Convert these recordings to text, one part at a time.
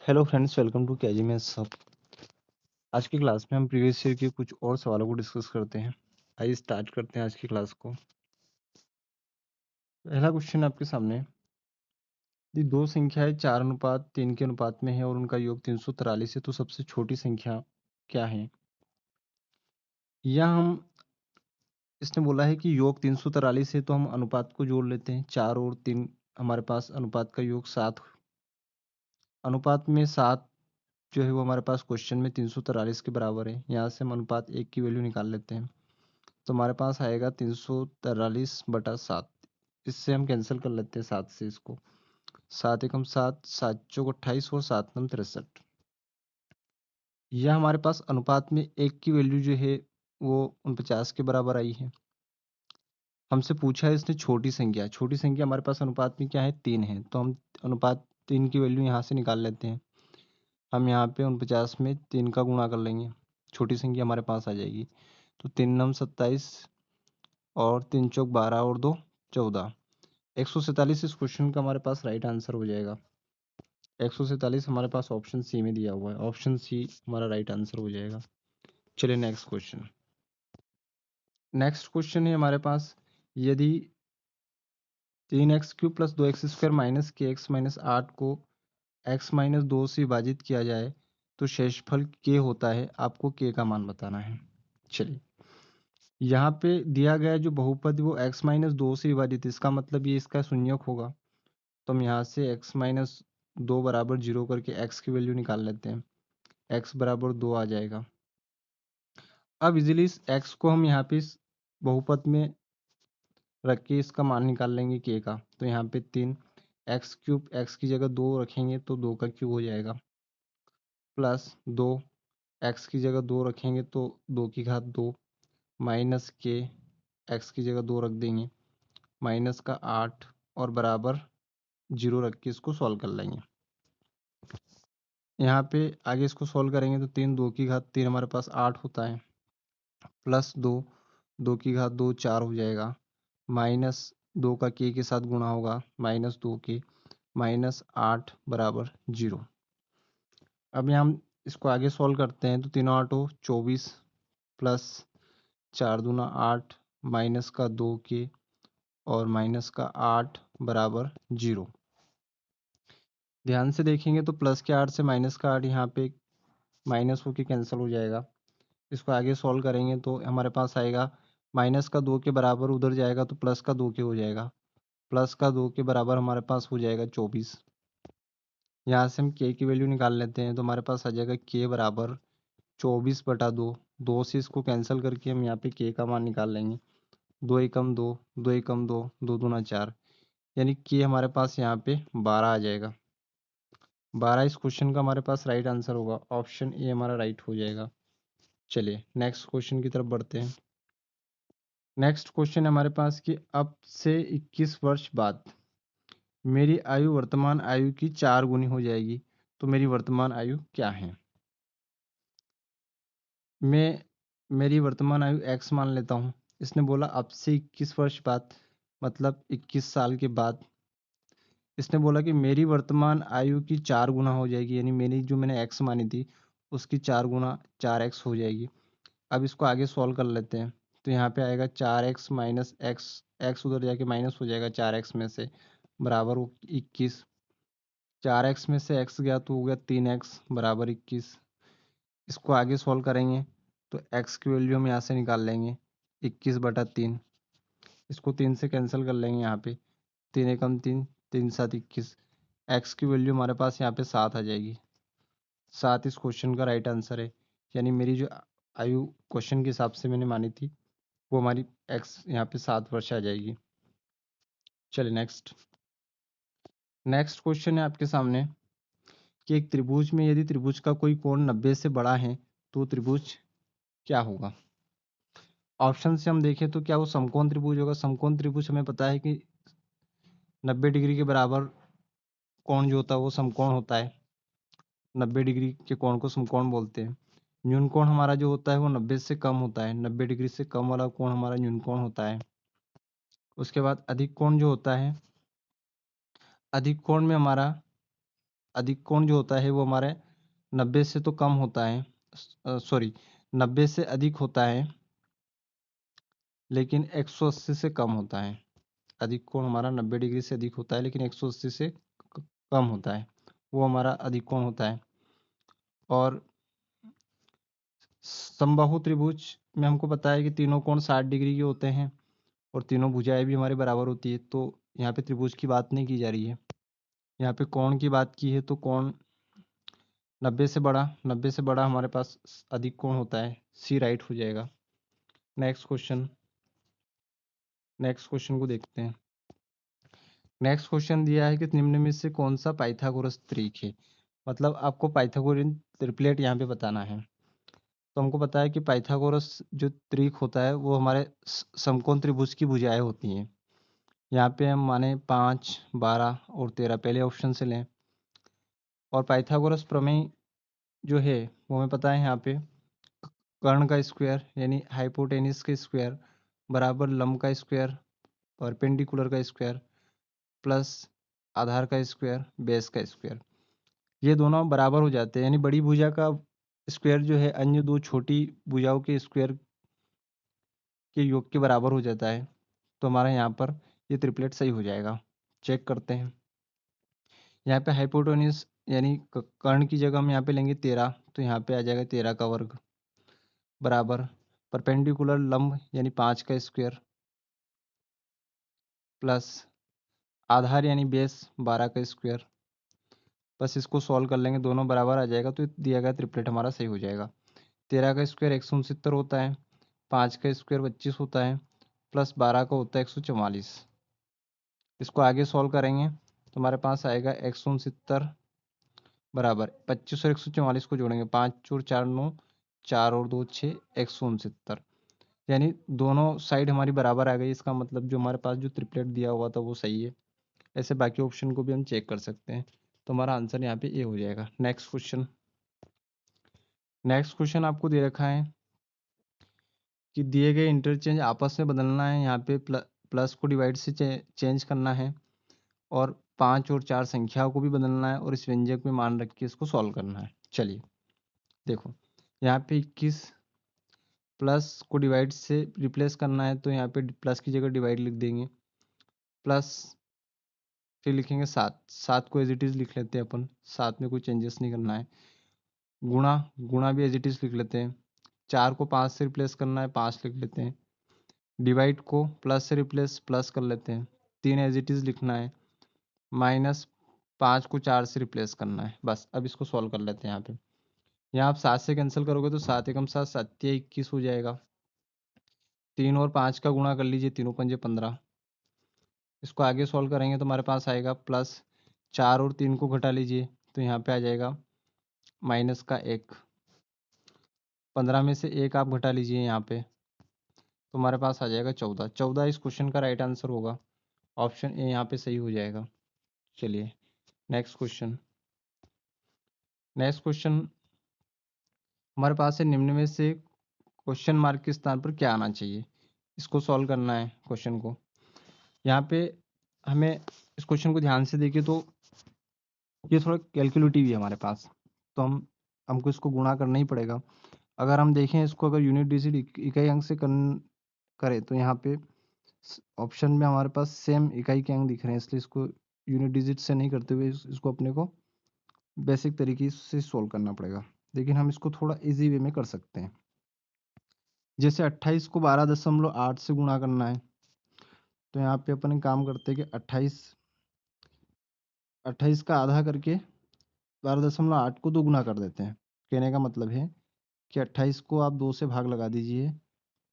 Hello friends, welcome to KG में सब। आज की क्लास में हम प्रीवियस ईयर के कुछ और सवालों को डिस्कस करते हैं। आइए स्टार्ट करते हैं आज की क्लास को। पहला क्वेश्चन आपके सामने, यदि दो संख्याएं 4:3 के अनुपात में है और उनका योग 343 है तो सबसे छोटी संख्या क्या है। यह हम इसने बोला है कि योग 343 है तो हम अनुपात को जोड़ लेते हैं। 4 और 3 हमारे पास अनुपात का योग 7, अनुपात में 7 जो है वो हमारे पास क्वेश्चन में 343 के बराबर है। यहाँ से हम अनुपात 1 की वैल्यू निकाल लेते हैं तो हमारे पास आएगा 343/7। इससे हम कैंसिल कर लेते हैं 7 से इसको। 7 एकम 7, 7 चौक 28 और 7 नम 63। यह हमारे पास अनुपात में 1 की वैल्यू जो है वो 49 के बराबर आई है। हमसे पूछा है इसने छोटी संख्या। छोटी संख्या हमारे पास अनुपात में क्या है, 3 है, तो हम अनुपात 3 की वैल्यू यहाँ से निकाल लेते हैं। हम यहाँ पे 49 में 3 का गुणा कर लेंगे, छोटी संख्या हमारे पास आ जाएगी। तो 3 नम 27 और 3 चौक 12 और 2 14, 147 इस क्वेश्चन का हमारे पास राइट आंसर हो जाएगा। 147 हमारे पास ऑप्शन सी में दिया हुआ है, ऑप्शन सी हमारा राइट आंसर हो जाएगा। चलिए नेक्स्ट क्वेश्चन। नेक्स्ट क्वेश्चन है हमारे पास, यदि 3x³ + 2x² माइनस के एक्स माइनस 8 को x माइनस 2 से विभाजित किया जाए तो शेषफल k होता है। आपको k का मान बताना है। चलिए, यहाँ पे दिया गया जो बहुपद वो x माइनस 2 से विभाजित, इसका मतलब ये इसका शून्यक होगा। तो हम यहाँ से x माइनस 2 बराबर 0 करके x की वैल्यू निकाल लेते हैं। x बराबर 2 आ जाएगा। अब इजीली इस x को हम यहाँ पे इस बहुपद में रख के इसका मान निकाल लेंगे k का। तो यहाँ पे 3x³ x की जगह 2 रखेंगे तो 2 का क्यूब हो जाएगा, प्लस 2 x की जगह 2 रखेंगे तो 2 की घात 2, माइनस k x की जगह 2 रख देंगे, माइनस का 8 और बराबर 0 रख के इसको सॉल्व कर लेंगे। यहाँ पे आगे इसको सॉल्व करेंगे तो 3 2 की घात 3 हमारे पास 8 होता है, प्लस 2 2 की घात 2 4 हो जाएगा, माइनस 2 का के साथ गुणा होगा, माइनस 2 के, माइनस 8 बराबर 0। अब यहाँ हम इसको आगे सॉल्व करते हैं तो 3 8 24, प्लस 4 दूना 8, माइनस का 2 के और माइनस का 8 बराबर 0। ध्यान से देखेंगे तो प्लस के 8 से माइनस का 8 यहाँ पे माइनस होके कैंसिल हो जाएगा। इसको आगे सॉल्व करेंगे तो हमारे पास आएगा माइनस का 2 के बराबर उधर जाएगा तो प्लस का 2 के हो जाएगा, प्लस का 2 के बराबर हमारे पास हो जाएगा 24। यहाँ से हम k की वैल्यू निकाल लेते हैं तो हमारे पास आ जाएगा k बराबर 24/2। 2 से इसको कैंसिल करके हम यहाँ पे k का मान निकाल लेंगे। 2 एकम 2, 2 एकम 2, 2 दूना 4, यानी k हमारे पास यहाँ पे 12 आ जाएगा। 12 इस क्वेश्चन का हमारे पास राइट आंसर होगा, ऑप्शन ए हमारा राइट हो जाएगा। चलिए नेक्स्ट क्वेश्चन की तरफ बढ़ते हैं। नेक्स्ट क्वेश्चन है हमारे पास कि अब से 21 वर्ष बाद मेरी आयु वर्तमान आयु की 4 गुनी हो जाएगी तो मेरी वर्तमान आयु क्या है। मैं मेरी वर्तमान आयु x मान लेता हूँ। इसने बोला अब से 21 वर्ष बाद, मतलब 21 साल के बाद। इसने बोला कि मेरी वर्तमान आयु की 4 गुना हो जाएगी, यानी मेरी जो मैंने x मानी थी उसकी 4 गुना 4x हो जाएगी। अब इसको आगे सॉल्व कर लेते हैं तो यहाँ पे आएगा 4x माइनस एक्स, एक्स उधर जाके माइनस हो जाएगा 4x में से, बराबर हो 21। 4x में से x गया तो हो गया 3x बराबर 21। इसको आगे सॉल्व करेंगे तो x की वैल्यू हम यहाँ से निकाल लेंगे 21/3। इसको 3 से कैंसिल कर लेंगे, यहाँ पे 3 एकम 3, 3 7 21। x की वैल्यू हमारे पास यहाँ पे 7 आ जाएगी। 7 इस क्वेश्चन का राइट आंसर है, यानी मेरी जो आयु क्वेश्चन के हिसाब से मैंने मानी थी वो हमारी x यहाँ पे 7 वर्ष आ जाएगी। चलिए नेक्स्ट। नेक्स्ट क्वेश्चन है आपके सामने कि एक त्रिभुज में यदि त्रिभुज का कोई कोण 90 से बड़ा है तो त्रिभुज क्या होगा। ऑप्शन से हम देखें तो क्या वो समकोण त्रिभुज होगा। समकोण त्रिभुज हमें पता है कि 90 डिग्री के बराबर कोण जो होता है वो समकोण होता है। 90 डिग्री के कोण को समकोण बोलते हैं। न्यून कोण हमारा जो होता है वो 90 से कम होता है। 90 डिग्री से कम वाला कोण हमारा न्यून कोण होता है। उसके बाद अधिक कोण जो होता है, अधिक कोण में हमारा अधिक कोण जो होता है वो हमारे 90 से तो कम होता है, सॉरी 90 से अधिक होता है, लेकिन 180 से कम होता है। अधिक कोण हमारा 90 डिग्री से अधिक होता है, लेकिन 180 से कम होता है, वो हमारा अधिक कोण होता है। और समबाहु त्रिभुज में हमको पता है कि तीनों कोण 60 डिग्री के होते हैं और तीनों भुजाएं भी हमारे बराबर होती है। तो यहाँ पे त्रिभुज की बात नहीं की जा रही है, यहाँ पे कोण की बात की है। तो कोण 90 से बड़ा हमारे पास अधिक कोण होता है, सी राइट हो जाएगा। नेक्स्ट क्वेश्चन को देखते हैं। नेक्स्ट क्वेश्चन दिया है कि निम्न में से कौन सा पाइथागोरस त्रिक है। मतलब आपको पाइथागोरियन ट्रिपलेट यहाँ पे बताना है। तो हमको पता है कि पाइथागोरस जो त्रिक होता है वो हमारे समकोण त्रिभुज की भुजाएं होती हैं। यहाँ पे हम माने 5, 12 और 13 पहले ऑप्शन से लें। और पाइथागोरस प्रमेय जो है वो हमें पता है, यहाँ पे कर्ण का स्क्वायर यानी हाइपोटेनिस का स्क्वायर बराबर लंब का स्क्वायर परपेंडिकुलर का स्क्वायर प्लस आधार का स्क्वायर बेस का स्क्वायर, ये दोनों बराबर हो जाते हैं। यानी बड़ी भुजा का स्क्वायर जो है अन्य दो छोटी भुजाओं के स्क्वायर के योग के बराबर हो जाता है। तो हमारा यहाँ पर ये ट्रिपलेट सही हो जाएगा। चेक करते हैं। यहाँ पे हाइपोटेन्यूस यानी कर्ण की जगह हम यहाँ पे लेंगे 13, तो यहाँ पे आ जाएगा 13 का वर्ग बराबर परपेंडिकुलर लंब यानी 5 का स्क्वायर प्लस आधार यानी बेस 12 का स्क्वायर। बस इसको सॉल्व कर लेंगे, दोनों बराबर आ जाएगा तो दिया गया ट्रिपलेट हमारा सही हो जाएगा। 13 का स्क्वायर 169 होता है, 5 का स्क्वायर 25 होता है, प्लस 12 का होता है 144। इसको आगे सॉल्व करेंगे तो हमारे पास आएगा 169 बराबर 25 और 144 को जोड़ेंगे, 5 और 4 9, 4 और 2 6, 169। यानी दोनों साइड हमारी बराबर आ गई। इसका मतलब जो हमारे पास जो ट्रिपलेट दिया हुआ था वो सही है। ऐसे बाकी ऑप्शन को भी हम चेक कर सकते हैं। तो हमारा आंसर यहाँ पे ए हो जाएगा। नेक्स्ट क्वेश्चन आपको दे रखा है कि दिए गए इंटरचेंज आपस में बदलना है। यहाँ पे प्लस को डिवाइड से चेंज करना है और 5 और 4 संख्याओं को भी बदलना है और इस व्यंजक में मान रख के इसको सॉल्व करना है। चलिए देखो, यहाँ पे 21 प्लस को डिवाइड से रिप्लेस करना है, तो यहाँ पे प्लस की जगह डिवाइड लिख देंगे, प्लस फिर लिखेंगे 7 को एज इट इज़ लिख लेते हैं अपन, 7 में कोई चेंजेस नहीं करना है। गुणा भी एज इट इज़ लिख लेते हैं। 4 को 5 से रिप्लेस करना है, 5 लिख लेते हैं। डिवाइड को प्लस से रिप्लेस प्लस कर लेते हैं, 3 एज इट इज़ लिखना है। माइनस 5 को 4 से रिप्लेस करना है। बस अब इसको सॉल्व कर लेते हैं। यहाँ आप 7 से कैंसिल करोगे तो 7 एकम 7 7 21 हो जाएगा। 3 और 5 का गुणा कर लीजिए, तीनों पंजे 15। इसको आगे सॉल्व करेंगे तो हमारे पास आएगा प्लस 4 और 3 को घटा लीजिए, तो यहाँ पे आ जाएगा माइनस का 1। 15 में से 1 आप घटा लीजिए यहाँ पे, तो हमारे पास आ जाएगा 14। 14 इस क्वेश्चन का राइट आंसर होगा। ऑप्शन ए यहाँ पे सही हो जाएगा। चलिए नेक्स्ट क्वेश्चन हमारे पास है, निम्न में से क्वेश्चन मार्क के स्थान पर क्या आना चाहिए। इसको सॉल्व करना है क्वेश्चन को। यहाँ पे हमें इस क्वेश्चन को ध्यान से देखिए तो ये थोड़ा कैलकुलेटिव है हमारे पास, तो हमको इसको गुणा करना ही पड़ेगा। अगर हम देखें इसको, अगर यूनिट डिजिट इकाई अंक से करें तो यहाँ पे ऑप्शन में हमारे पास सेम इकाई के अंक दिख रहे हैं, इसलिए इसको यूनिट डिजिट से नहीं करते हुए इसको अपने को बेसिक तरीके से सोल्व करना पड़ेगा। लेकिन हम इसको थोड़ा इजी वे में कर सकते हैं। जैसे 28 को 12.8 से गुणा करना है, तो यहाँ पे अपन एक काम करते हैं कि 28 का आधा करके 12.8 को 2 गुना कर देते हैं। कहने का मतलब है कि 28 को आप 2 से भाग लगा दीजिए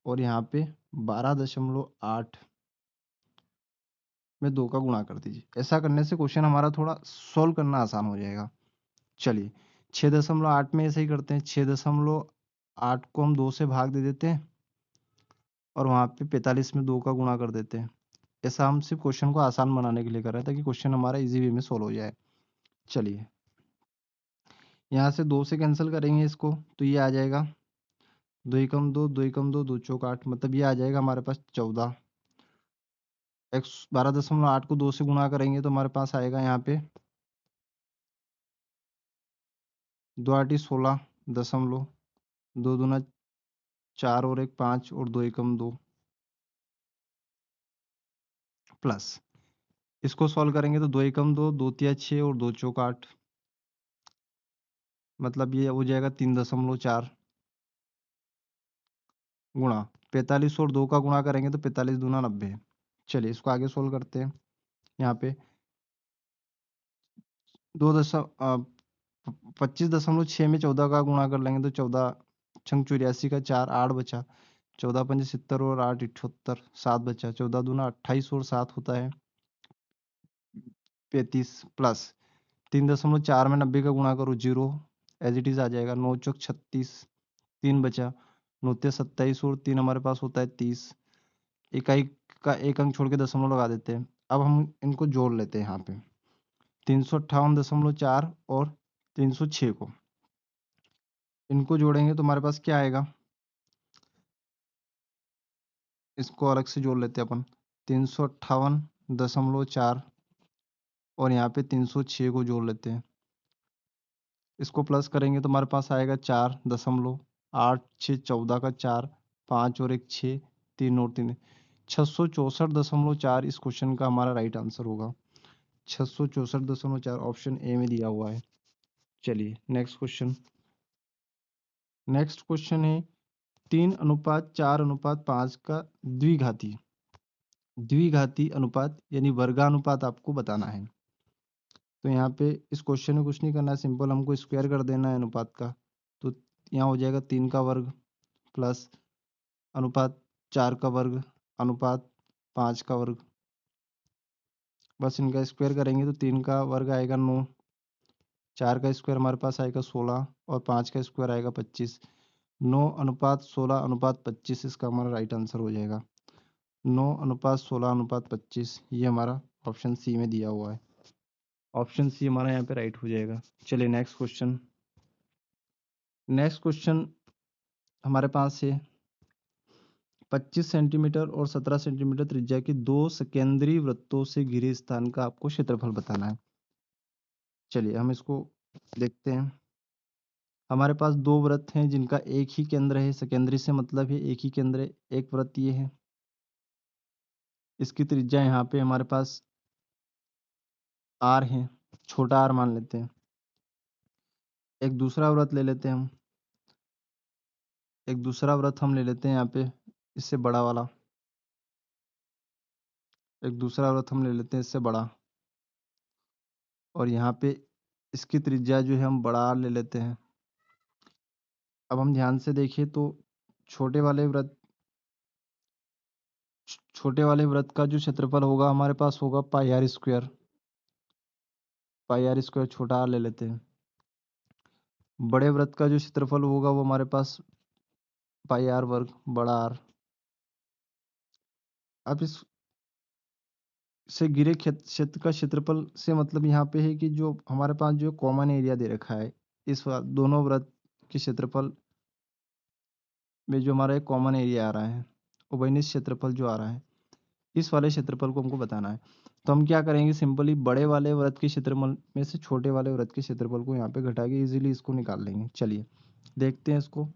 और यहाँ पे 12.8 में 2 का गुणा कर दीजिए। ऐसा करने से क्वेश्चन हमारा थोड़ा सोल्व करना आसान हो जाएगा। चलिए 6.8 में ऐसे ही करते हैं। 6.8 को हम 2 से भाग दे देते हैं और वहाँ पे 45 में 2 का गुणा कर देते हैं। ऐसा हम सिर्फ क्वेश्चन को आसान बनाने के लिए कर रहे हैं ताकि क्वेश्चन हमारा इजी वे में सोल्व हो जाए। चलिए यहाँ से 2 से कैंसिल करेंगे इसको, तो ये आ जाएगा 2 एकम 2, 2 एकम 2, 2 चौक 8, मतलब ये आ जाएगा हमारे पास 14। 12.8 को 2 से गुणा करेंगे तो हमारे पास आएगा यहाँ पे 2 आठी 16 दशमलव 2 दूना 4 और 1 5 और 2 एकम 2 प्लस इसको सॉल्व करेंगे तो 2 एकम 2 2 तिया 6 और 2 चौक 8 मतलब ये हो जाएगा 3.4 गुणा 45 और 2 का गुणा करेंगे तो 45 दूना 90। चलिए इसको आगे सोल्व करते हैं। यहाँ पे 25.6 में 14 का गुणा कर लेंगे तो 14 छंग 84 का 4 8 बचा, 14 पंजे 70 और 8 78 7 बचा, 14 दूना 28 और 7 होता है 35 प्लस 3.4 में 90 का गुणा करो 0 एज इट इज आ जाएगा, 9 चौक 36 3 बचा, 9 तिया 27 और 3 हमारे पास होता है 30, इकाई का एक अंक छोड़ के दशमलव लगा देते हैं। अब हम इनको जोड़ लेते हैं यहाँ पे 358.4 और 306 को इनको जोड़ेंगे तो हमारे पास क्या आएगा, इसको अलग से जोड़ लेते हैं अपन 358.4 और यहाँ पे 306 को जोड़ लेते हैं। इसको प्लस करेंगे तो हमारे पास आएगा 4.8 6 14 का 4 5 और 1 6 3 और 3 664.4 इस क्वेश्चन का हमारा राइट आंसर होगा। 664.4 ऑप्शन ए में दिया हुआ है। चलिए नेक्स्ट क्वेश्चन है 3:4:5 का द्विघाती अनुपात यानी वर्गानुपात आपको बताना है। तो यहाँ पे इस क्वेश्चन में कुछ नहीं करना है, सिंपल हमको स्क्वायर कर देना है अनुपात का। तो यहाँ हो जाएगा 3 का वर्ग प्लस अनुपात 4 का वर्ग अनुपात 5 का वर्ग, बस इनका स्क्वायर करेंगे तो 3 का वर्ग आएगा 9, 4 का स्क्वायर हमारे पास आएगा 16 और 5 का स्क्वायर आएगा 25। 9:16:25 इसका हमारा राइट आंसर हो जाएगा। 9:16:25 ये हमारा ऑप्शन सी में दिया हुआ है। ऑप्शन सी हमारा यहाँ पे राइट हो जाएगा। चलिए नेक्स्ट क्वेश्चन हमारे पास है 25 सेंटीमीटर और 17 सेंटीमीटर त्रिज्या के दो सकेंद्री वृत्तों से घिरे स्थान का आपको क्षेत्रफल बताना है। चलिए हम इसको देखते हैं। हमारे पास दो वृत्त हैं जिनका एक ही केंद्र है, सकेंद्री से मतलब है एक ही केंद्र है। एक वृत्त ये है, इसकी त्रिज्या यहाँ पे हमारे पास r है, छोटा r मान लेते हैं। एक दूसरा वृत्त ले लेते हैं हम, ले लेते हैं यहाँ पे इससे बड़ा वाला, एक दूसरा वृत्त हम ले लेते हैं इससे बड़ा, और यहाँ पे इसकी त्रिज्या जो है हम बड़ा r ले लेते हैं। अब हम ध्यान से देखिए तो छोटे वाले वृत्त का जो क्षेत्रफल होगा हमारे पास होगा पाई आर स्क्वायर, छोटा r ले लेते हैं। बड़े वृत्त का जो क्षेत्रफल होगा वो हमारे पास पाई आर वर्ग बड़ा आर। अब इस से घिरे क्षेत्र का क्षेत्रफल से मतलब यहाँ पे है कि जो हमारे पास जो कॉमन एरिया दे रखा है दोनों वृत्त के क्षेत्रफल में जो हमारा एक कॉमन एरिया आ रहा है, उभयनिष्ठ क्षेत्रफल जो आ रहा है, इस वाले क्षेत्रफल को हमको बताना है। तो हम क्या करेंगे, सिंपली बड़े वाले वृत्त के क्षेत्रफल में से छोटे वाले वृत्त के क्षेत्रफल को यहाँ पे घटा के इजीली इसको निकाल लेंगे। चलिए देखते हैं इसको।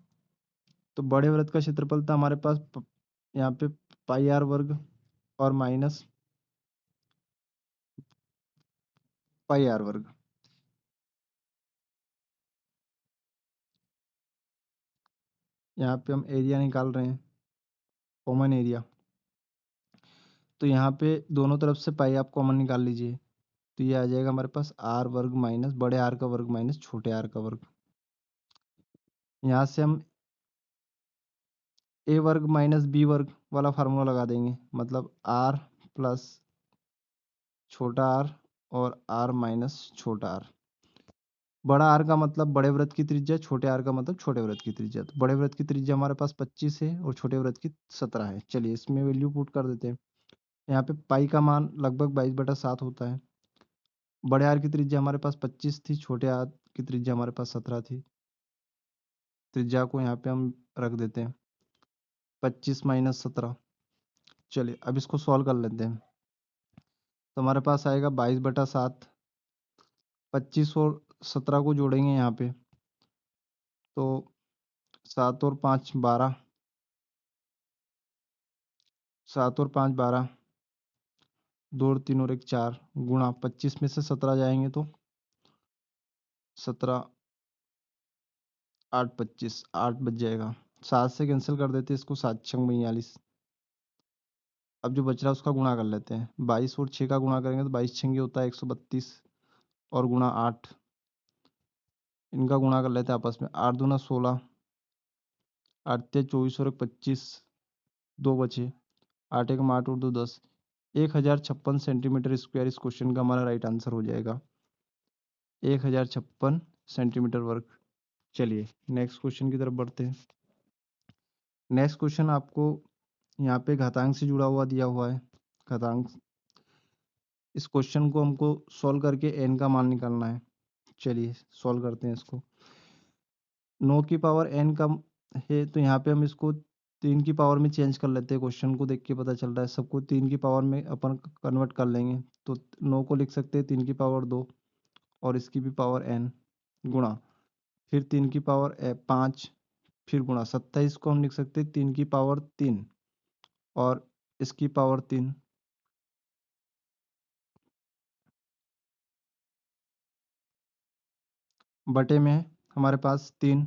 तो बड़े वृत्त का क्षेत्रफल था हमारे पास यहाँ पे पाई आर वर्ग और माइनस पाई आर वर्ग। यहाँ पे हम एरिया निकाल रहे हैं, कॉमन एरिया। तो यहाँ पे दोनों तरफ से पाई आप कॉमन निकाल लीजिए, तो ये आ जाएगा हमारे पास आर वर्ग माइनस बड़े आर का वर्ग माइनस छोटे आर का वर्ग। यहाँ से हम ए वर्ग माइनस बी वर्ग वाला फार्मूला लगा देंगे, मतलब आर प्लस छोटा आर और आर माइनस छोटा आर। बड़ा आर का मतलब बड़े वृत्त की त्रिज्या, छोटे आर का मतलब छोटे वृत्त की त्रिज्या। तो बड़े वृत्त की त्रिज्या हमारे पास 25 है और छोटे वृत्त की 17 है। चलिए इसमें वैल्यू पुट कर देते हैं। यहाँ पे पाई का मान लगभग 22/7 होता है। बड़े आर की त्रिज्या हमारे पास 25 थी, छोटे आर की त्रिज्या हमारे पास 17 थी। त्रिज्या को यहाँ पे हम रख देते हैं 25 माइनस 17। चलिए अब इसको सॉल्व कर लेते हैं। तो हमारे पास आएगा 22/7, 25 और 17 को जोड़ेंगे यहाँ पे तो 7 और 5 12, 7 और 5 12, 2 और 3 और 1 4, गुणा 25 में से 17 जाएंगे तो 17 8 25, 8 बच जाएगा। 7 से कैंसिल कर देते हैं इसको, 7 छंग 42। अब जो बच रहा है उसका गुणा कर लेते हैं। 22 और 6 का गुणा करेंगे तो 22 छंगे होता है 132 और गुणा 8, इनका गुणा कर लेते हैं आपस में। 8 दूना 16, 8 ते 24 और 25, 2 बचे। 8 एक 8 और 2 10, 1056 सेंटीमीटर स्क्वायर इस क्वेश्चन का हमारा राइट आंसर हो जाएगा। 1056 सेंटीमीटर वर्ग। चलिए नेक्स्ट क्वेश्चन की तरफ बढ़ते हैं। नेक्स्ट क्वेश्चन आपको यहाँ पे घातांक से जुड़ा हुआ दिया हुआ है। घातांक, इस क्वेश्चन को हमको सॉल्व करके एन का मान निकालना है। चलिए सॉल्व करते हैं इसको। 9 की पावर एन का है तो यहाँ पे हम इसको 3 की पावर में चेंज कर लेते हैं। क्वेश्चन को देख के पता चल रहा है सबको 3 की पावर में अपन कन्वर्ट कर लेंगे। तो 9 को लिख सकते हैं 3 की पावर 2 और इसकी भी पावर एन, गुणा फिर 3 की पावर 5, फिर गुणा 27 को हम लिख सकते हैं 3 की पावर 3 और इसकी पावर 3, बटे में हमारे पास 3।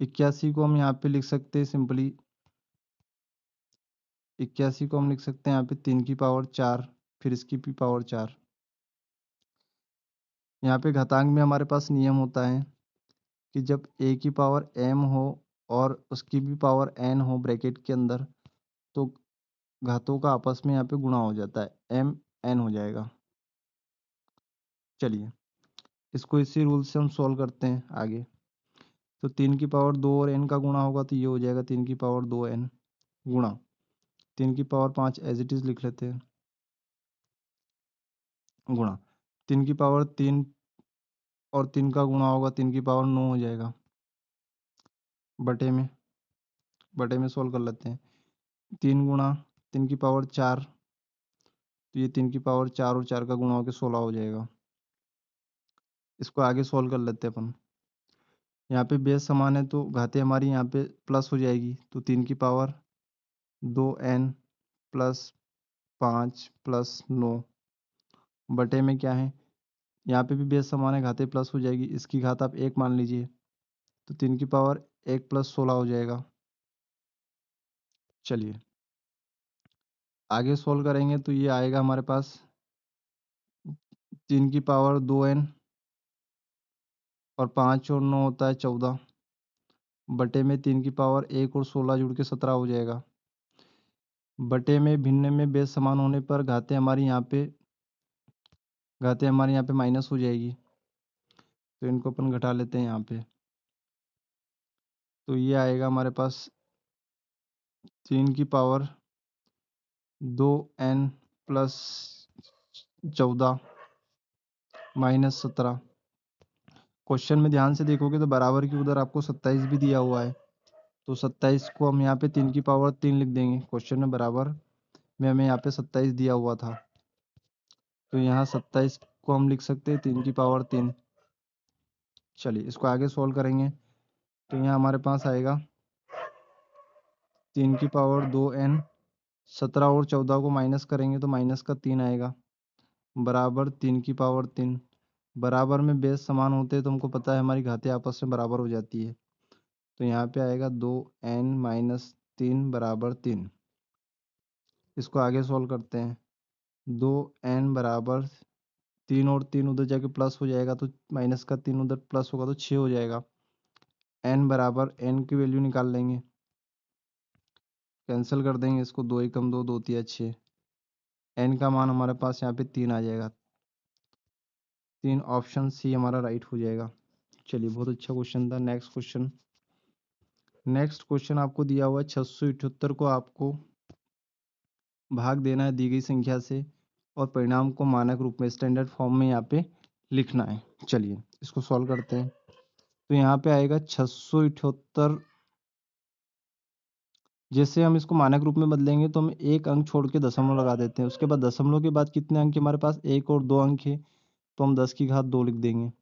81 को हम यहाँ पे लिख सकते हैं सिंपली, 81 को हम लिख सकते हैं यहाँ पे 3 की पावर 4, फिर इसकी भी पावर 4। यहाँ पे घातांक में हमारे पास नियम होता है कि जब a की पावर m हो और उसकी भी पावर n हो ब्रैकेट के अंदर, तो घातों का आपस में यहाँ पे गुणा हो जाता है, m n हो जाएगा। चलिए इसको इसी रूल से हम सॉल्व करते हैं आगे। तो 3 की पावर 2 और n का गुणा होगा तो ये हो जाएगा 3 की पावर 2n, गुणा 3 की पावर 5 एज इट इज लिख लेते हैं, गुणा 3 की पावर 3 और 3 का गुणा होगा 3 की पावर 9 हो जाएगा। बटे में सॉल्व कर लेते हैं। 3 गुणा 3 की पावर 4, तो ये 3 की पावर 4 और 4 का गुणा होकर 16 हो जाएगा। इसको आगे सॉल्व कर लेते हैं अपन। यहाँ पे बेस समान है तो घातें हमारी यहाँ पे प्लस हो जाएगी, तो 3 की पावर 2n प्लस 5 प्लस 9, बटे में क्या है, यहाँ पे भी बेस समान है, घातें प्लस हो जाएगी। इसकी घात आप 1 मान लीजिए, तो 3 की पावर 1 प्लस 16 हो जाएगा। चलिए आगे सॉल्व करेंगे तो ये आएगा हमारे पास 3 की पावर 2n और 5 और 9 होता है 14, बटे में 3 की पावर 1 और 16 जुड़ के 17 हो जाएगा। बटे में भिन्न में बेस समान होने पर घातें हमारे यहाँ पे माइनस हो जाएगी, तो इनको अपन घटा लेते हैं यहाँ पे। तो ये आएगा हमारे पास 3 की power 2n plus 14 minus 17। Question में ध्यान से देखोगे तो बराबर की उधर आपको 27 भी दिया हुआ है, तो 27 को हम यहाँ पे 3 की पावर 3 लिख देंगे। क्वेश्चन में बराबर में हमें यहाँ पे 27 दिया हुआ था, तो यहाँ 27 को हम लिख सकते हैं 3 की पावर 3। चलिए इसको आगे सॉल्व करेंगे तो यहाँ हमारे पास आएगा 3 की पावर 2n, 17 और 14 को माइनस करेंगे तो माइनस का 3 आएगा, बराबर 3 की पावर 3। बराबर में बेस समान होते हैं तो हमको पता है हमारी घातें आपस में बराबर हो जाती है, तो यहाँ पे आएगा 2n माइनस 3 बराबर 3। इसको आगे सॉल्व करते हैं। 2n बराबर 3 और 3 उधर जाके प्लस हो जाएगा, तो माइनस का 3 उधर प्लस होगा तो 6 हो जाएगा। n बराबर n की वैल्यू निकाल लेंगे, कैंसिल कर देंगे इसको, 2 एकम 2, 2 तिया 6। n का मान हमारे पास यहाँ पे 3 आ जाएगा, 3 ऑप्शन सी हमारा राइट हो जाएगा। चलिए बहुत अच्छा क्वेश्चन था। नेक्स्ट क्वेश्चन आपको दिया हुआ है 678 को आपको भाग देना है दी गई संख्या से और परिणाम को मानक रूप में स्टैंडर्ड फॉर्म में यहाँ पे लिखना है। चलिए इसको सॉल्व करते हैं। तो यहाँ पे आएगा 678, जैसे हम इसको मानक रूप में बदलेंगे तो हम एक अंक छोड़ के दशमलव लगा देते हैं। उसके बाद दशमलव के बाद कितने अंक हमारे पास, 1 और 2 अंक है, तो हम 10 की घात 2 लिख देंगे।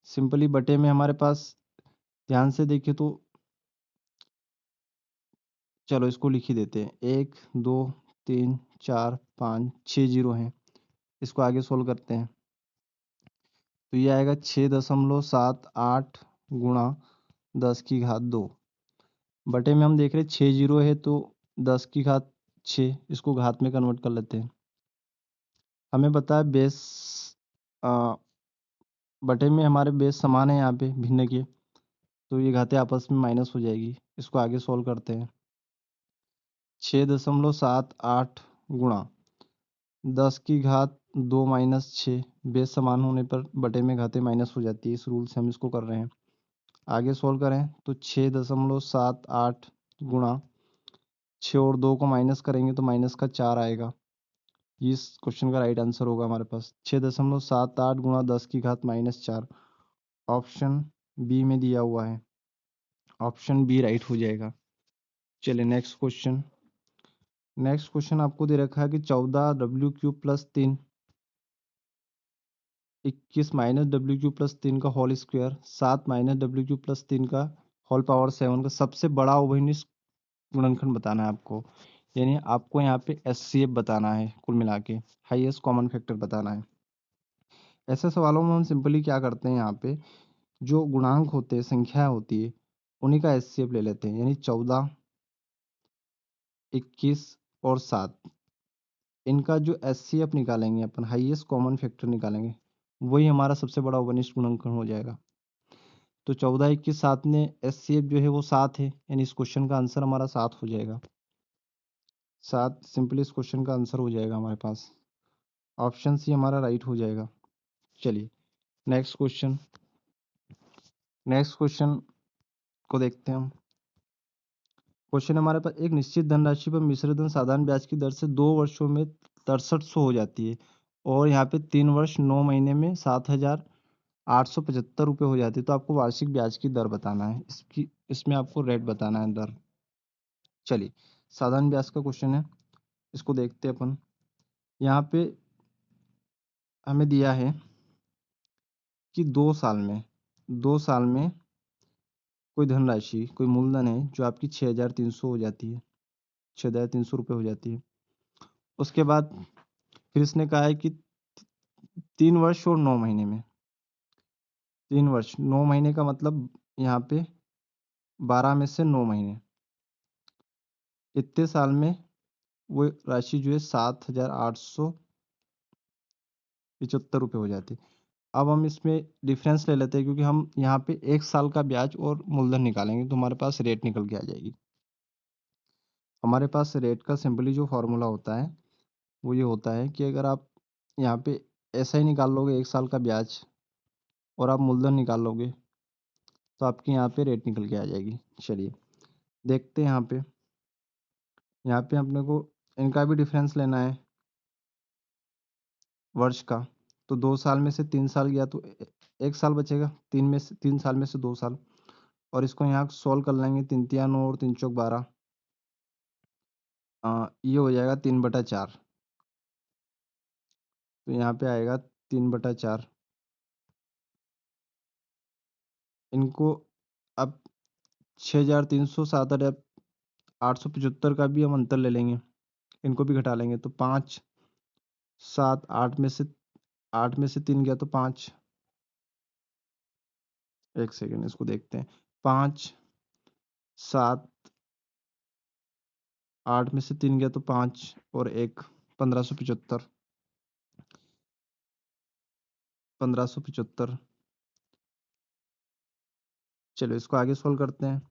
सिंपली बटे में हमारे पास ध्यान से देखिए तो चलो इसको लिख ही देते हैं। 1 2 3 4 5 6 जीरो हैं। इसको आगे सोल्व करते हैं तो ये आएगा 6.78 गुणा 10 की घात 2 बटे में हम देख रहे हैं 6 जीरो है तो 10 की घात 6 इसको घात में कन्वर्ट कर लेते हैं। हमें पता है बेस बटे में हमारे बेस समान है यहाँ पे भिन्न के, तो ये घातें आपस में माइनस हो जाएगी। इसको आगे सोल्व करते हैं। 6.78 गुणा 10 की घात 2 माइनस 6 बेस समान होने पर बटे में घातें माइनस हो जाती है। इस रूल से हम इसको कर रहे हैं। आगे सोल्व करें तो 6.78 गुणा 6 और 2 को माइनस करेंगे तो -4 आएगा। ये इस क्वेश्चन का राइट आंसर होगा हमारे पास। 6.78 गुणा 10 की घात -4 ऑप्शन बी में दिया हुआ है। ऑप्शन बी राइट हो जाएगा। चलिए नेक्स्ट क्वेश्चन। नेक्स्ट क्वेश्चन आपको दे रखा है कि 14w³ + 3 21 -w³ + 3 का होल स्क्वायर 7 -w³ + 3 का होल पावर 7 का सबसे बड़ा उभयनिष्ठ गुणनखंड बताना है आपको। यानी आपको यहाँ पे एचसीएफ बताना है, कुल मिला के हाईएस्ट कॉमन फैक्टर बताना है। ऐसे सवालों में हम सिंपली क्या करते हैं, यहाँ पे जो गुणांक होते हैं, संख्या होती है, उन्हीं का एचसीएफ ले लेते हैं। यानी 14, 21 और 7 इनका जो एचसीएफ निकालेंगे अपन, हाईएस्ट कॉमन फैक्टर निकालेंगे, वही हमारा सबसे बड़ा उभयनिष्ठ गुणनखंड हो जाएगा। तो 14, 21, 7 में एचसीएफ जो है वो 7 है, यानी इस क्वेश्चन का आंसर हमारा 7 हो जाएगा। 7 सिंपली इस क्वेश्चन का आंसर हो जाएगा हमारे पास। ऑप्शन सी हमारा राइट हो जाएगा। चलिए नेक्स्ट क्वेश्चन। नेक्स्ट क्वेश्चन को देखते हैं हम। क्वेश्चन हमारे पास एक निश्चित धनराशि पर मिश्र धन साधारण ब्याज की दर से 2 वर्षों में 6300 हो जाती है और यहाँ पे 3 वर्ष 9 महीने में 7875 रुपये हो जाती है। तो आपको वार्षिक ब्याज की दर बताना है। इसमें आपको रेट बताना है, दर। चलिए साधारण ब्याज का क्वेश्चन है, इसको देखते हैं अपन। यहाँ पे हमें दिया है कि 2 साल में कोई धनराशि, कोई मूलधन है जो आपकी 6300 हो जाती है, 6300 रुपये हो जाती है। उसके बाद फिर इसने कहा है कि 3 वर्ष और 9 महीने में, 3 वर्ष 9 महीने का मतलब यहाँ पे 12 में से 9 महीने, इतने साल में वो राशि जो है 7875 रुपये हो जाती है। अब हम इसमें डिफरेंस ले लेते हैं, क्योंकि हम यहाँ पे 1 साल का ब्याज और मूलधन निकालेंगे तो हमारे पास रेट निकल के आ जाएगी। हमारे पास रेट का सिंपली जो फॉर्मूला होता है वो ये होता है कि अगर आप यहाँ पे ऐसा ही निकाल लोगे 1 साल का ब्याज और आप मूलधन निकाल लोगे तो आपके यहाँ पे रेट निकल के आ जाएगी। चलिए देखते हैं। यहाँ पे अपने को इनका भी डिफरेंस लेना है वर्ष का। तो 2 साल में से 3 साल गया तो 1 साल बचेगा, 3 साल में से 2 साल, और इसको यहाँ सोल्व कर लेंगे। 3 तिया 9 और 3 चौक 12, ये हो जाएगा 3/4। तो यहाँ पे आएगा 3/4। इनको अब 6300, 7875 का भी हम अंतर ले लेंगे, इनको भी घटा लेंगे। तो 5 7 8 में से 3 गया तो 5, एक सेकेंड इसको देखते हैं। 5 7 8 में से 3 गया तो 5 और 1, 1575। 1575। चलो इसको आगे सोल्व करते हैं।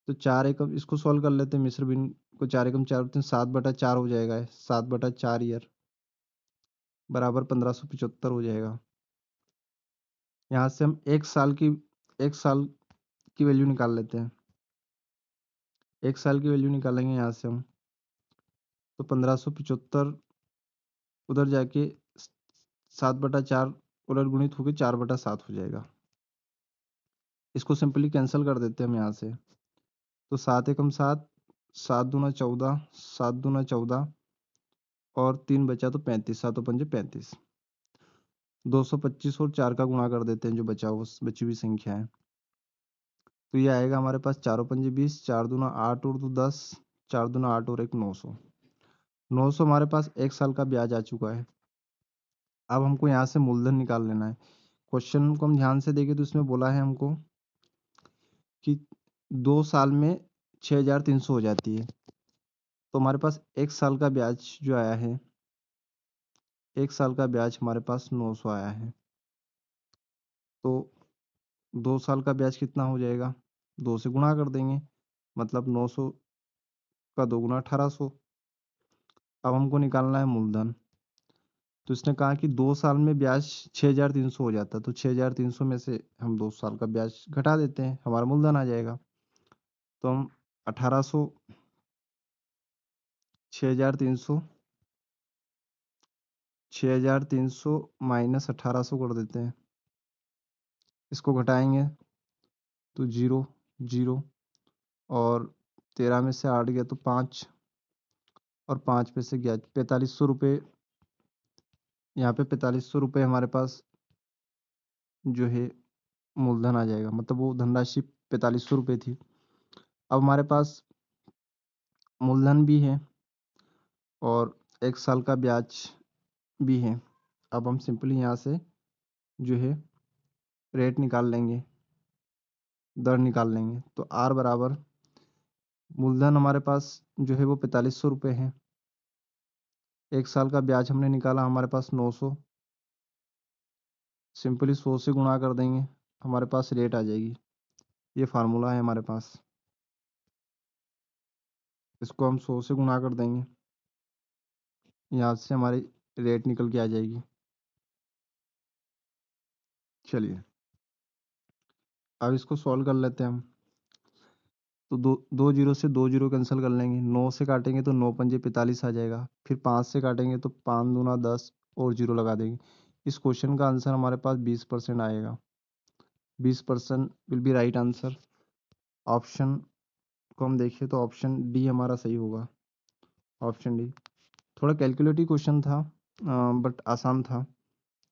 तो 4 एकम इसको सोल्व कर लेते हैं। मिश्र भिन्न को 4 एकम 4 होते हैं, 7/4 हो जाएगा। 7/4 ईयर बराबर 1575 हो जाएगा। यहाँ से हम 1 साल की वैल्यू निकाल लेते हैं। 1 साल की वैल्यू निकालेंगे यहाँ से हम, तो 1575 उधर जाके 7/4 उलट गुणित होकर 4/7 हो जाएगा। इसको सिंपली कैंसिल कर देते हैं हम यहाँ से। तो 7 एकम 7, 7 दूना 14, 7 दूना 14 और 3 बचा तो 35, 7 और 5 35। 225 और 4 का गुणा कर देते हैं, जो बची हुई संख्या है। तो ये आएगा हमारे पास 4 पंजे 20, 4 दूना 8 और 2 10, 4 दूना 8 और 1 900। 900 हमारे पास 1 साल का ब्याज आ चुका है। अब हमको यहाँ से मूलधन निकाल लेना है। क्वेश्चन को हम ध्यान से देखें तो इसमें बोला है हमको कि 2 साल में 6300 हो जाती है। तो हमारे पास 1 साल का ब्याज जो आया है, 1 साल का ब्याज हमारे पास 900 आया है। तो 2 साल का ब्याज कितना हो जाएगा, 2 से गुणा कर देंगे, मतलब 900 का 2 गुना 1800। अब हमको निकालना है मूलधन। तो इसने कहा कि 2 साल में ब्याज 6300 हो जाता है, तो 6300 में से हम 2 साल का ब्याज घटा देते हैं, हमारा मूलधन आ जाएगा। तो हम 1800 6300 6300 माइनस 1800 कर देते हैं, इसको घटाएंगे तो 0 0, और 13 में से 8 गया तो 5, और 5 में से गया 4500 रुपये। यहाँ पे 4500 रुपये हमारे पास जो है मूलधन आ जाएगा, मतलब वो धनराशि 4500 रुपये थी। अब हमारे पास मूलधन भी है और 1 साल का ब्याज भी है। अब हम सिंपली यहाँ से जो है रेट निकाल लेंगे, दर निकाल लेंगे। तो आर बराबर मूलधन हमारे पास जो है वो 4500 रुपये है, 1 साल का ब्याज हमने निकाला हमारे पास 900, सिंपली 100 से गुणा कर देंगे, हमारे पास रेट आ जाएगी। ये फार्मूला है हमारे पास, इसको हम 100 से गुणा कर देंगे, यहाँ से हमारी रेट निकल के आ जाएगी। चलिए अब इसको सॉल्व कर लेते हैं हम। तो दो जीरो से 2 जीरो कैंसिल कर लेंगे, 9 से काटेंगे तो 9 पंजे 45 आ जाएगा, फिर 5 से काटेंगे तो 5 दूना 10 और जीरो लगा देंगे। इस क्वेश्चन का आंसर हमारे पास 20% आएगा। 20% will be right answer. Option को हम देखें तो ऑप्शन डी हमारा सही होगा, ऑप्शन डी। थोड़ा कैलकुलेटिव क्वेश्चन था बट आसान था।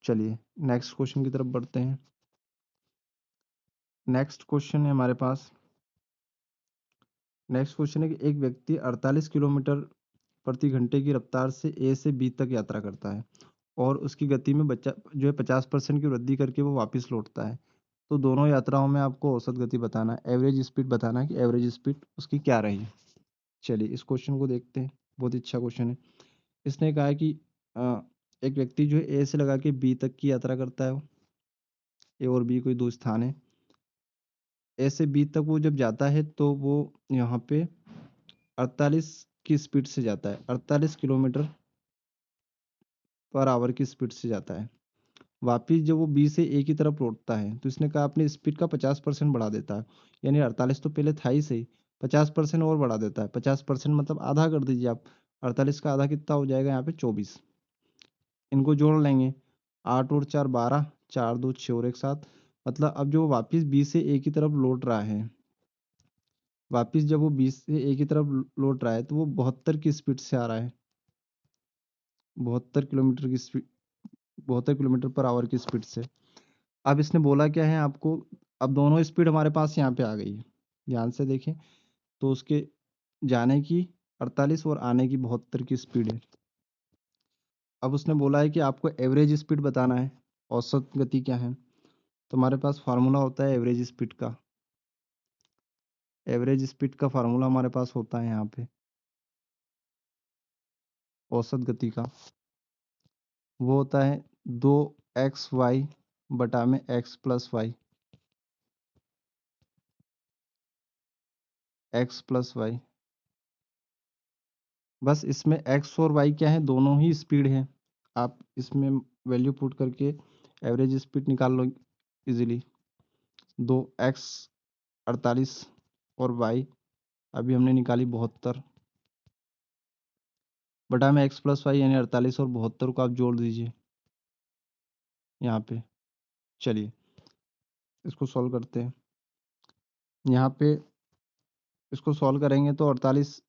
चलिए नेक्स्ट क्वेश्चन की तरफ बढ़ते हैं। नेक्स्ट क्वेश्चन है हमारे पास, नेक्स्ट क्वेश्चन है कि एक व्यक्ति 48 किलोमीटर प्रति घंटे की रफ्तार से ए से बी तक यात्रा करता है और उसकी गति में बच्चा जो है 50% की वृद्धि करके वो वापस लौटता है। तो दोनों यात्राओं में आपको औसत गति बताना है, एवरेज स्पीड बताना है कि एवरेज स्पीड उसकी क्या रही। चलिए इस क्वेश्चन को देखते हैं, बहुत ही अच्छा क्वेश्चन है। इसने कहा है कि अ, एक व्यक्ति जो है ए से लगा के बी तक की यात्रा करता है, ए और बी कोई दो स्थान है। ए से बी तक वो जब जाता है तो वो यहाँ पे 48 की स्पीड से जाता है, 48 किलोमीटर पर आवर की स्पीड से जाता है। वापिस जब वो बी से ए की तरफ लौटता है तो इसने कहा अपनी स्पीड का 50% बढ़ा देता है, यानी 48 तो पहले था ही सही, 50% और बढ़ा देता है। 50% मतलब आधा कर दीजिए आप, 48 का आधा कितना हो जाएगा यहाँ पे 24। इनको जोड़ लेंगे, 8 और 4 12, 4 2 6 और 1 7। मतलब अब जो वापिस बी से ए की तरफ लौट रहा है, वापिस जब वो बी से ए की तरफ लौट रहा है तो वो 72 की स्पीड से आ रहा है, 72 किलोमीटर की स्पीड, 72 किलोमीटर पर आवर की स्पीड से। अब इसने बोला क्या है आपको, अब दोनों स्पीड हमारे पास यहाँ पे आ गई है, ध्यान से देखें। तो उसके जाने की 48 और आने की 72 की स्पीड है। अब उसने बोला है कि आपको एवरेज स्पीड बताना है, औसत गति क्या है। तो हमारे पास फार्मूला होता है एवरेज स्पीड का, एवरेज स्पीड का फार्मूला हमारे पास होता है यहाँ पे औसत गति का, वो होता है 2xy बटा में x plus y, x plus y. बस इसमें x और y क्या है, दोनों ही स्पीड है। आप इसमें वैल्यू पुट करके एवरेज स्पीड निकाल लो इजीली। 2x 48 और y अभी हमने निकाली 72 बटा में x प्लस वाई, यानी 48 और 72 को आप जोड़ दीजिए यहाँ पे। चलिए इसको सॉल्व करते हैं। यहाँ पे इसको सॉल्व करेंगे तो 48,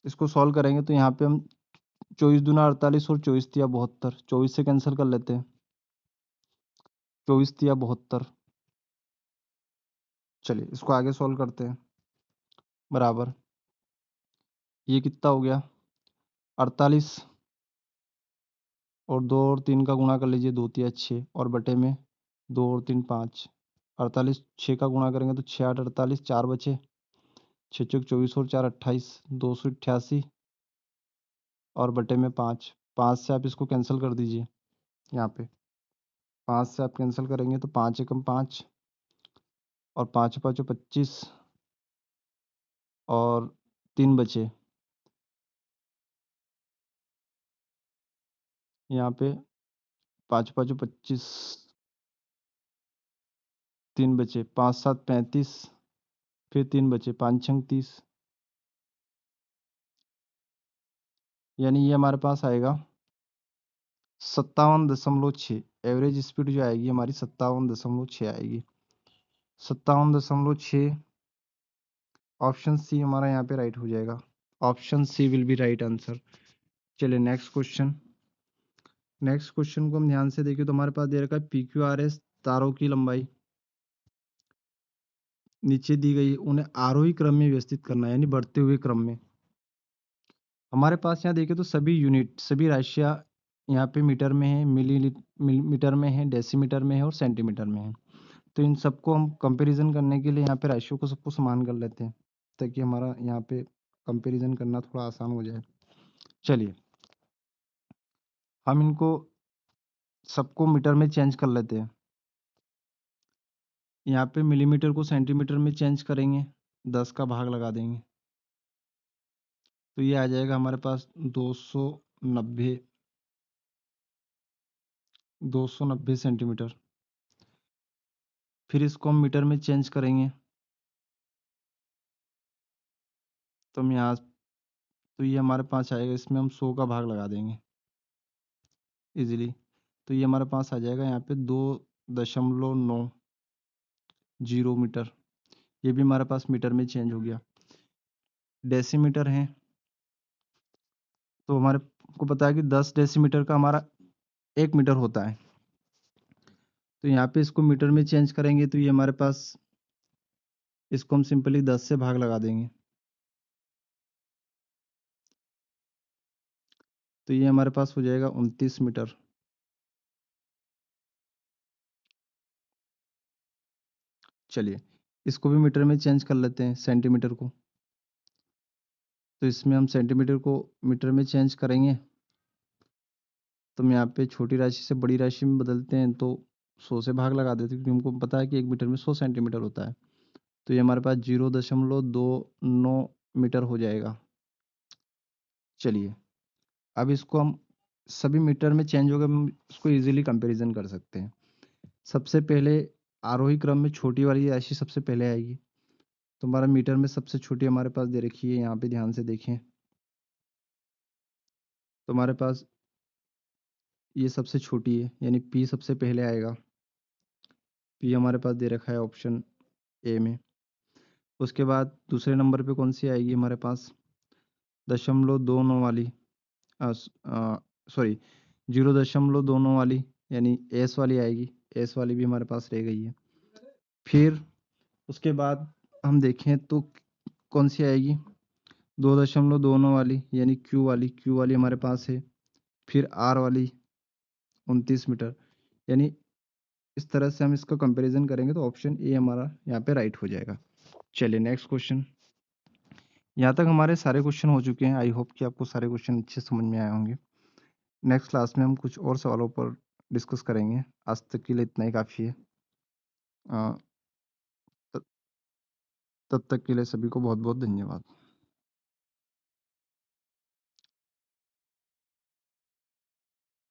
इसको सॉल्व करेंगे तो यहाँ पे हम 24 दूना 48 और 24 तिया 72, 24 से कैंसिल कर लेते हैं, 24 तिया 72। चलिए इसको आगे सॉल्व करते हैं। बराबर ये कितना हो गया 48, और 2 और 3 का गुणा कर लीजिए, 2 तिया 6, और बटे में 2 और 3 5। 48 6 का गुणा करेंगे तो 6 8 48, 4 बचे, 6 चौक 24 और 4 28, 288, और बटे में 5। 5 से आप इसको कैंसिल कर दीजिए, यहाँ पे 5 से आप कैंसिल करेंगे तो 5 एकम 5, और 5 पाँचों 25, और 3 बचे यहाँ पे, 5 पाँचों 25, 3 बचे, 5 7 35, फिर 3 बचे, 5 छंग 30, यानी ये हमारे पास आएगा 57.6। एवरेज स्पीड जो आएगी हमारी 57.6 आएगी, 57.6। ऑप्शन सी हमारा यहाँ पे राइट हो जाएगा। Option C will be right answer. चलिए नेक्स्ट क्वेश्चन। नेक्स्ट क्वेश्चन को हम ध्यान से देखिए तो हमारे पास दे रखा है PQRS तारों की लंबाई नीचे दी गई है, उन्हें आरोही क्रम में व्यवस्थित करना है, यानी बढ़ते हुए क्रम में। हमारे पास यहाँ देखिए तो सभी यूनिट, सभी राशियाँ यहाँ पे मीटर में है, मिलीमीटर में है, डेसीमीटर में है और सेंटीमीटर में है। तो इन सबको हम कंपैरिजन करने के लिए यहाँ पे राशियों को सबको समान कर लेते हैं, ताकि हमारा यहाँ पे कंपैरिजन करना थोड़ा आसान हो जाए। चलिए हम इनको सबको मीटर में चेंज कर लेते हैं। यहाँ पे मिलीमीटर को सेंटीमीटर में चेंज करेंगे, 10 का भाग लगा देंगे, तो ये आ जाएगा हमारे पास 290 सेंटीमीटर। फिर इसको हम मीटर में चेंज करेंगे, तो हम यहाँ, तो ये हमारे पास आएगा, इसमें हम 100 का भाग लगा देंगे इजीली, तो ये हमारे पास आ जाएगा यहाँ पे 2.90 मीटर। ये भी हमारे पास मीटर में चेंज हो गया। डेसीमीटर है, तो हमारे को पता है कि 10 डेसीमीटर का हमारा 1 मीटर होता है, तो यहाँ पे इसको मीटर में चेंज करेंगे तो ये हमारे पास, इसको हम सिंपली 10 से भाग लगा देंगे, तो ये हमारे पास हो जाएगा 29 मीटर। चलिए इसको भी मीटर में चेंज कर लेते हैं, सेंटीमीटर को, तो इसमें हम सेंटीमीटर को मीटर में चेंज करेंगे, तो हम यहाँ पे छोटी राशि से बड़ी राशि में बदलते हैं, तो 100 से भाग लगा देते हैं, क्योंकि हमको पता है कि 1 मीटर में 100 सेंटीमीटर होता है, तो ये हमारे पास 0.29 मीटर हो जाएगा। चलिए अब इसको हम सभी मीटर में चेंज हो गए, हम इसको इजीली कंपैरिजन कर सकते हैं। सबसे पहले आरोही क्रम में छोटी वाली राशि सबसे पहले आएगी, तो हमारा मीटर में सबसे छोटी हमारे पास दे रखी है, यहाँ पे ध्यान से देखें, तो हमारे पास ये सबसे छोटी है, यानी P सबसे पहले आएगा। P हमारे पास दे रखा है ऑप्शन ए में। उसके बाद दूसरे नंबर पे कौन सी आएगी हमारे पास, 0.29 वाली, सॉरी 0.29 वाली, यानी एस वाली आएगी। एस वाली भी हमारे पास रह गई है। फिर उसके बाद हम देखें तो कौन सी आएगी, 2.29 वाली, यानी क्यू वाली। क्यू वाली हमारे पास है। फिर आर वाली 29 मीटर, यानी इस तरह से हम इसका कंपैरिजन करेंगे तो ऑप्शन ए हमारा यहाँ पे राइट हो जाएगा। चलिए नेक्स्ट क्वेश्चन। यहाँ तक हमारे सारे क्वेश्चन हो चुके हैं। आई होप कि आपको सारे क्वेश्चन अच्छे समझ में आए होंगे। नेक्स्ट क्लास में हम कुछ और सवालों पर डिस्कस करेंगे। आज तक के लिए इतना ही काफ़ी है। अ, तब तक के लिए सभी को बहुत बहुत धन्यवाद।